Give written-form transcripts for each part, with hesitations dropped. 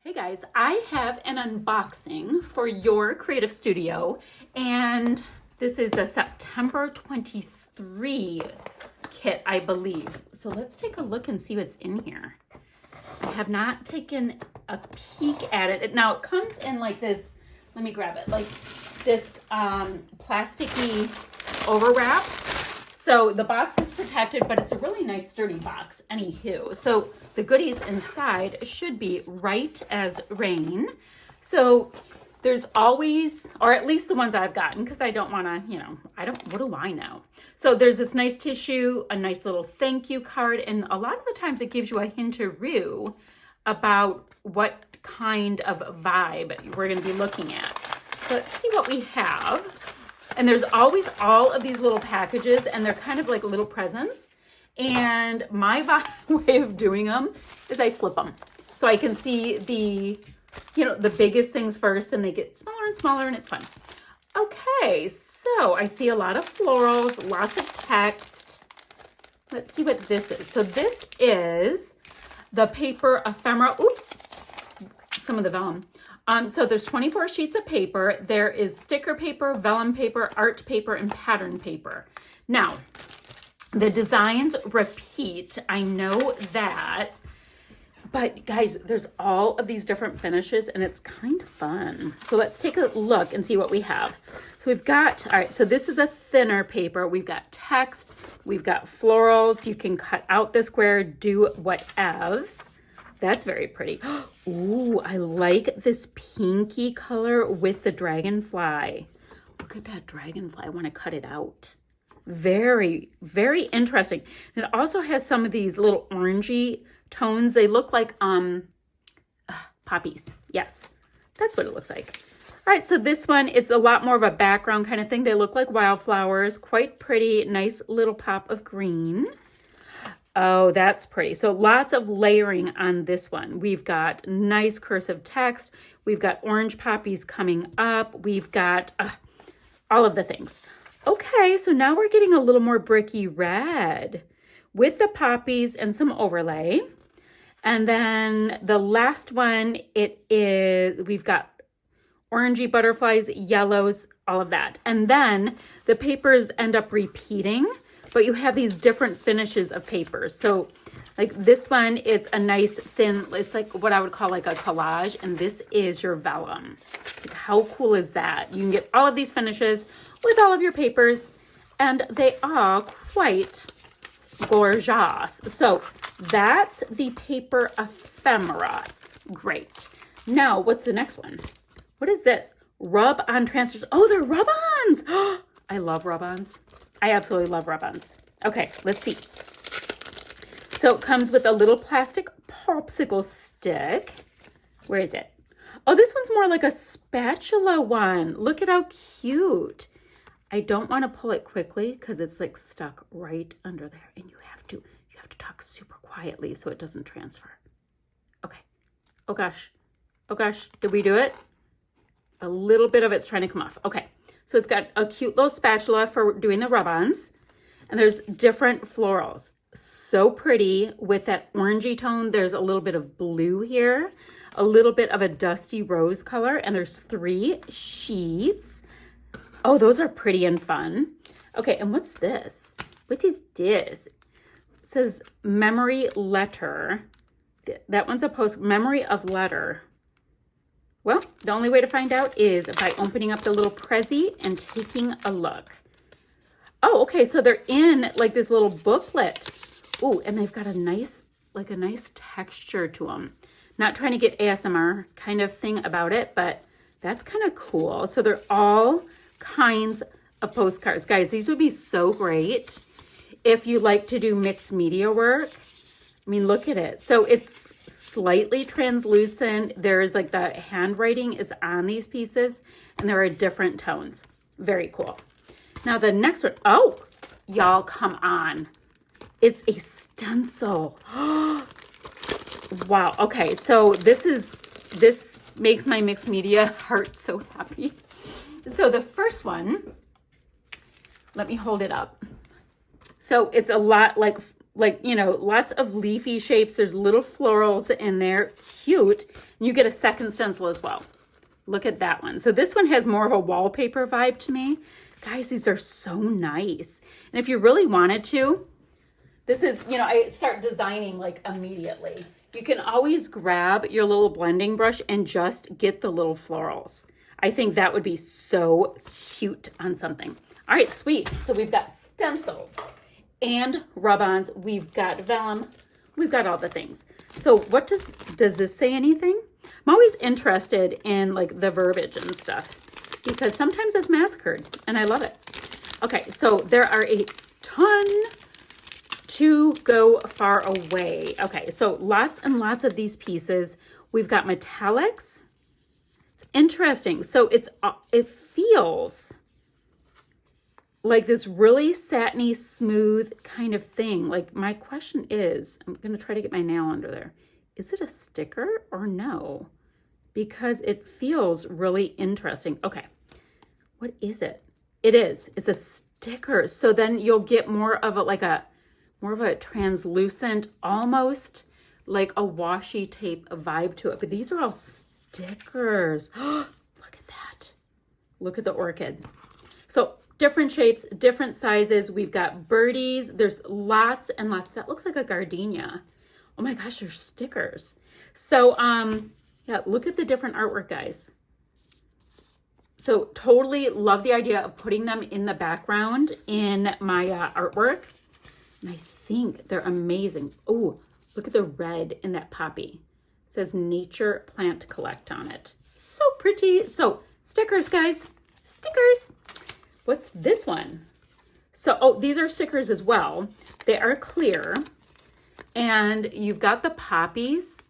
Hey guys, I have an unboxing for your creative studio, and this is a September 23 kit, I believe. So let's take a look and see what's in here. I have not taken a peek at it. Now it comes in like this, let me grab it, like this plasticky overwrap. So the box is protected, but it's a really nice sturdy box, anywho. So the goodies inside should be right as rain. So there's always, or at least the ones I've gotten, because I don't want to, what do I know? So there's this nice tissue, a nice little thank you card, and a lot of the times it gives you a hint-a-roo about what kind of vibe we're going to be looking at. So let's see what we have. And there's always all of these little packages, and they're kind of like little presents. And my way of doing them is I flip them. So I can see the biggest things first, and they get smaller and smaller, and it's fun. Okay, so I see a lot of florals, lots of text. Let's see what this is. So this is the paper ephemera. Oops, some of the vellum. So there's 24 sheets of paper. There is sticker paper, vellum paper, art paper, and pattern paper. Now, the designs repeat. I know that. But guys, there's all of these different finishes, and it's kind of fun. So let's take a look and see what we have. So we've got, all right, so this is a thinner paper. We've got text. We've got florals. You can cut out the square, do whatevs. That's very pretty. Ooh, I like this pinky color with the dragonfly. Look at that dragonfly. I want to cut it out. Very, very interesting. It also has some of these little orangey tones. They look like poppies. Yes, that's what it looks like. All right, so this one, it's a lot more of a background kind of thing. They look like wildflowers. Quite pretty. Nice little pop of green. Oh, that's pretty. So lots of layering on this one. We've got nice cursive text. We've got orange poppies coming up. We've got all of the things. Okay, so now we're getting a little more bricky red with the poppies and some overlay. And then the last one, we've got orangey butterflies, yellows, all of that. And then the papers end up repeating, but you have these different finishes of papers. So like this one, it's a nice thin, it's like what I would call like a collage, and this is your vellum. Like how cool is that? You can get all of these finishes with all of your papers, and they are quite gorgeous. So that's the paper ephemera. Great. Now, what's the next one? What is this? Rubon Transfers. Oh, they're rub-ons. I love rub-ons. I absolutely love rub-ons. Okay, let's see. So it comes with a little plastic popsicle stick. Where is it? Oh, this one's more like a spatula one. Look at how cute. I don't want to pull it quickly because it's like stuck right under there. And you have to talk super quietly so it doesn't transfer. Okay. Oh gosh. Oh gosh. Did we do it? A little bit of it's trying to come off. Okay. So it's got a cute little spatula for doing the rub-ons. And there's different florals. So pretty with that orangey tone. There's a little bit of blue here. A little bit of a dusty rose color. And there's 3 sheets. Oh, those are pretty and fun. Okay, and what's this? What is this? It says memory letter. That one's a memory of letter. Well, the only way to find out is by opening up the little Prezi and taking a look. Oh, okay, so they're in like this little booklet. Ooh, and they've got a nice texture to them. Not trying to get ASMR kind of thing about it, but that's kind of cool. So they're all kinds of postcards. Guys, these would be so great if you like to do mixed media work. I mean, look at it. So it's slightly translucent. There's like the handwriting is on these pieces, and there are different tones. Very cool. Now the next one, oh, y'all, come on. It's a stencil. Wow. Okay, so this makes my mixed media heart so happy. So the first one, let me hold it up. So it's a lot like like, you know, lots of leafy shapes. There's little florals in there. Cute. And you get a second stencil as well. Look at that one. So this one has more of a wallpaper vibe to me. Guys, these are so nice. And if you really wanted to, this is, you know, I start designing like immediately. You can always grab your little blending brush and just get the little florals. I think that would be so cute on something. All right, sweet. So we've got stencils and rub-ons. We've got vellum. We've got all the things. So what does this say anything? I'm always interested in like the verbiage and stuff because sometimes it's massacred and I love it. Okay, so there are a ton to go far away. Okay, so lots and lots of these pieces. We've got metallics. It's interesting. So it feels like this really satiny, smooth kind of thing. Like my question is, I'm going to try to get my nail under there. Is it a sticker or no? Because it feels really interesting. Okay, what is it? It is. It's a sticker. So then you'll get more of a translucent, almost like a washi tape vibe to it. But these are all stickers. Look at that. Look at the orchid. So different shapes, different sizes. We've got birdies. There's lots and lots. That looks like a gardenia. Oh my gosh, there's stickers. So, yeah, look at the different artwork, guys. So totally love the idea of putting them in the background in my artwork. And I think they're amazing. Oh, look at the red in that poppy. It says Nature Plant Collect on it. So pretty. So stickers, guys, stickers. What's this one? So, oh, these are stickers as well. They are clear. And you've got the poppies,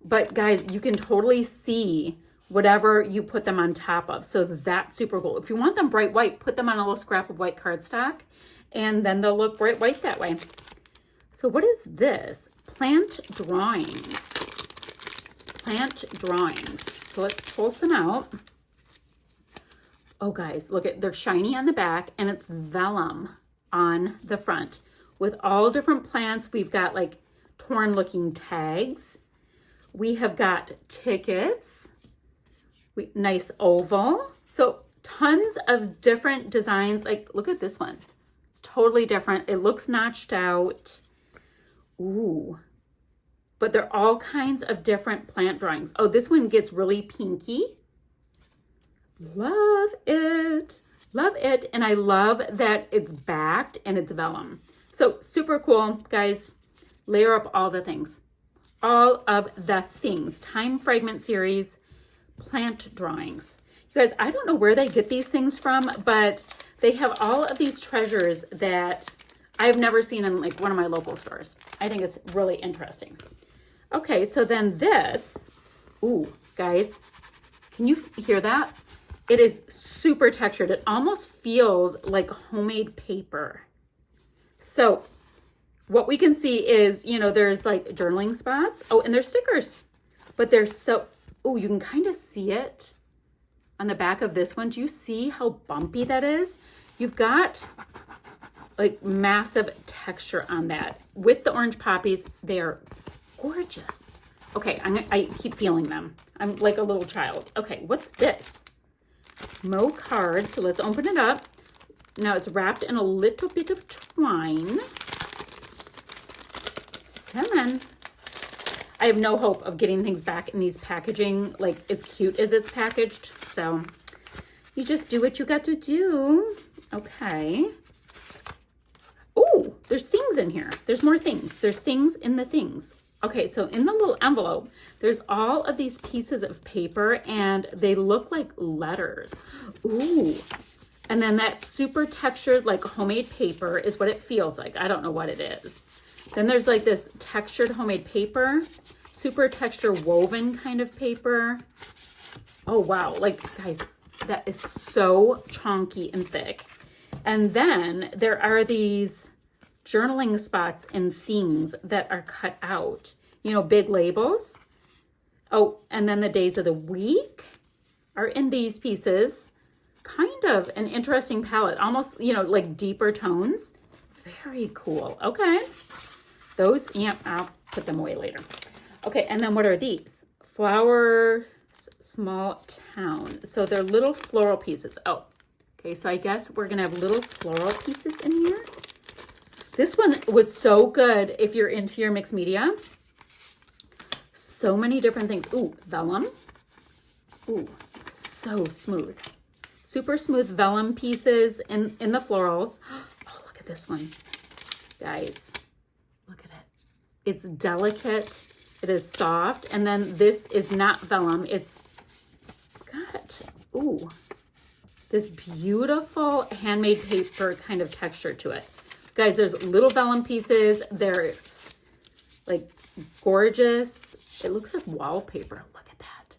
but guys, you can totally see whatever you put them on top of. So that's super cool. If you want them bright white, put them on a little scrap of white cardstock and then they'll look bright white that way. So what is this? Plant drawings. Plant drawings. So let's pull some out. Oh guys, look at, they're shiny on the back and it's vellum on the front with all different plants. We've got like torn looking tags. We have got tickets. Nice oval. So tons of different designs. Like, look at this one. It's totally different. It looks notched out. Ooh. But they're all kinds of different plant drawings. Oh, this one gets really pinky. Love it. Love it. And I love that it's backed and it's vellum. So super cool, guys. Layer up all the things. All of the things. Time Fragment series. Plant drawings. You guys, I don't know where they get these things from, but they have all of these treasures that I've never seen in like one of my local stores. I think it's really interesting. Okay, so then this, ooh, guys, can you hear that? It is super textured. It almost feels like homemade paper. So what we can see is, you know, there's like journaling spots. Oh, and there's stickers, but they're so, oh, you can kind of see it on the back of this one. Do you see how bumpy that is? You've got like massive texture on that. With the orange poppies, they are gorgeous. Okay, I keep feeling them. I'm like a little child. Okay, what's this? Mo card. So let's open it up. Now it's wrapped in a little bit of twine. Come on. I have no hope of getting things back in these packaging like as cute as it's packaged. So you just do what you got to do. Okay. Oh, there's things in here. There's more things. There's things in the things. Okay, so in the little envelope, there's all of these pieces of paper and they look like letters. Ooh. And then that super textured like homemade paper is what it feels like. I don't know what it is. Then there's like this textured homemade paper, super texture woven kind of paper. Oh, wow. Like, guys, that is so chunky and thick. And then there are these journaling spots and things that are cut out, you know, big labels. Oh, and then the days of the week are in these pieces. Kind of an interesting palette, almost, you know, like deeper tones. Very cool. Okay. Those, yeah, I'll put them away later. Okay, and then what are these? Flowers Small Town. So they're little floral pieces. Oh, okay, so I guess we're gonna have little floral pieces in here. This one was so good if you're into your mixed media. So many different things. Ooh, vellum. Ooh, so smooth. Super smooth vellum pieces in the florals. Oh, look at this one. Guys, look at it. It's delicate. It is soft. And then this is not vellum. It's got, ooh, this beautiful handmade paper kind of texture to it. Guys, there's little vellum pieces. There's like gorgeous. It looks like wallpaper. Look at that.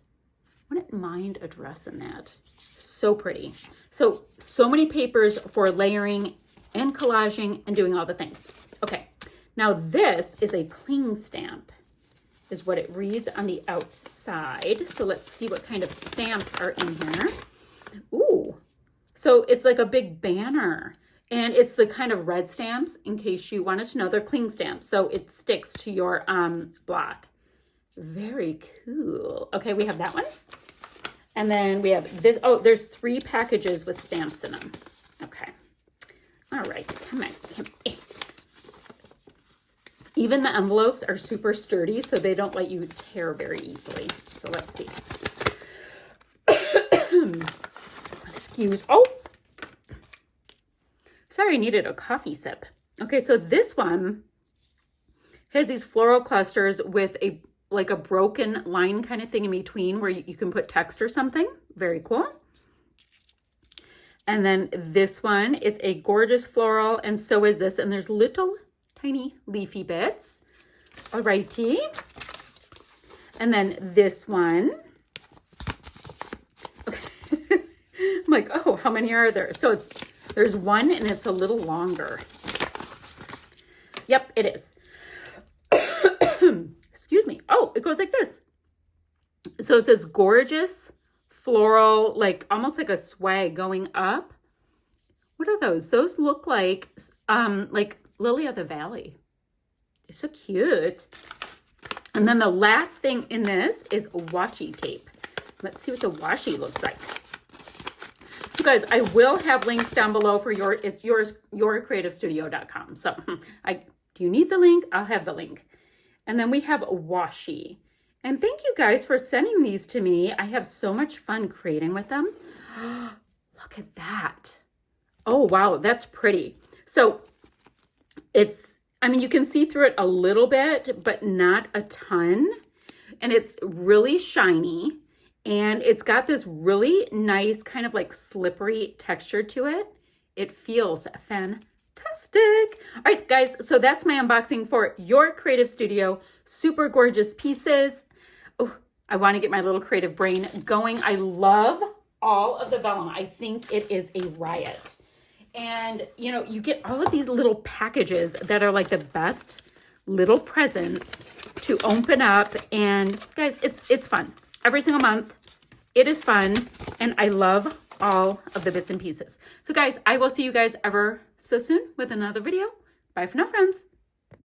Wouldn't mind a dress in that. So pretty. So many papers for layering and collaging and doing all the things. Okay, now this is a cling stamp, is what it reads on the outside. So let's see what kind of stamps are in here. Ooh, so it's like a big banner. And it's the kind of red stamps, in case you wanted to know, they're cling stamps. So it sticks to your block. Very cool. Okay, we have that one. And then we have this. Oh, there's 3 packages with stamps in them. Okay. All right, come on. Even the envelopes are super sturdy, so they don't let you tear very easily. So let's see. Excuse. Oh, sorry, I needed a coffee sip. Okay, so this one has these floral clusters with a broken line kind of thing in between where you can put text or something. Very cool. And then this one, it's a gorgeous floral, and so is this. And there's little tiny leafy bits. Alrighty. And then this one. Okay. I'm like, oh, how many are there? So there's one and it's a little longer. Yep, it is. Excuse me. Oh, it goes like this. So it's this gorgeous floral, like almost like a swag going up. What are those? Those look like Lily of the Valley. They're so cute. And then the last thing in this is washi tape. Let's see what the washi looks like. You guys, I will have links down below for yourcreativestudio.com. So do you need the link? I'll have the link. And then we have washi. And thank you guys for sending these to me. I have so much fun creating with them. Look at that. Oh, wow, that's pretty. So you can see through it a little bit, but not a ton. And it's really shiny. And it's got this really nice kind of like slippery texture to it. It feels fantastic. All right, guys, so that's my unboxing for Your Creative Studio. Super gorgeous pieces. Oh, I want to get my little creative brain going. I love all of the vellum. I think it is a riot. And, you get all of these little packages that are like the best little presents to open up. And, guys, it's fun. Every single month, it is fun. And I love all of the bits and pieces. So, guys, I will see you guys ever so soon with another video. Bye for now, friends.